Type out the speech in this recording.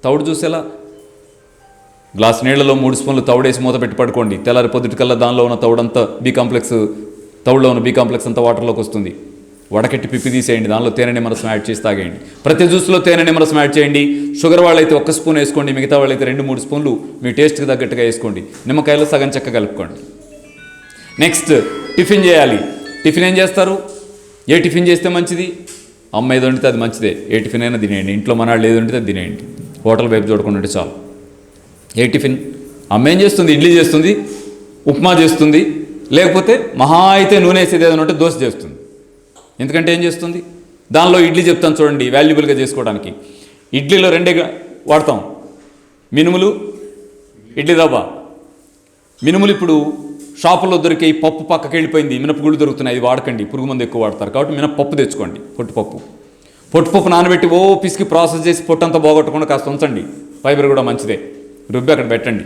తౌడు చూసేలా గ్లాస్ నీళ్లలో 3 స్పూన్లు తౌడేసి మూత పెట్టి పడుకోండి. తెల్లారి పొద్దుటికల్లా దానిలో ఉన్న తౌడంతా తౌడులో ఉన్న బి కాంప్లెక్స్ అంతా వాటర్లోకి వస్తుంది. వడకెట్టి పిప్పి తీసేయండి, దానిలో తేనె నిమ్మరసం యాడ్ చేసి తాగేయండి. ప్రతి జ్యూస్లో తేనె నిమ్మరసం యాడ్ చేయండి. షుగర్ వాళ్ళైతే 1 స్పూన్ వేసుకోండి, మిగతా వాళ్ళైతే 2-3 స్పూన్లు మీ టేస్ట్కి తగ్గట్టుగా వేసుకోండి. నిమ్మకాయలో సగం చెక్క కలుపుకోండి. నెక్స్ట్ టిఫిన్ చేయాలి. టిఫిన్ ఏం చేస్తారు? ఏ టిఫిన్ చేస్తే మంచిది? అమ్మ ఏది వండితే అది మంచిదే, ఏ టిఫిన్ అయినా తినేయండి. ఇంట్లో మనాళ్ళు ఏది వండితే అది తినేయండి, హోటల్ వైపు చూడకుండా ఉంటే చాలు. ఏ టిఫిన్? అమ్మ ఏం చేస్తుంది? ఇడ్లీ చేస్తుంది, ఉప్మా చేస్తుంది, లేకపోతే మహా అయితే నూనె వేసేది ఏదైనా ఉంటే దోశ చేస్తుంది. ఎందుకంటే ఏం చేస్తుంది? దానిలో ఇడ్లీ చెప్తాను చూడండి, వాల్యుబుల్గా చేసుకోవడానికి. ఇడ్లీలో 2 వాడతాం, మినుములు, ఇడ్లీ రవ్వ. మినుములు ఇప్పుడు షాపుల్లో దొరికే ఈ పప్పు పక్కకి వెళ్ళిపోయింది, మినపగుళ్ళు దొరుకుతున్నాయి, అది వాడకండి, పురుగు మందు ఎక్కువ వాడతారు. కాబట్టి మినపప్పు తెచ్చుకోండి, పొట్టుపప్పు నానబెట్టి పిసికి ప్రాసెస్ చేసి పొట్టంతా పోగొట్టకుండా కాస్త ఉంచండి. ఫైబర్ కూడా మంచిదే, రుబ్బి అక్కడ పెట్టండి.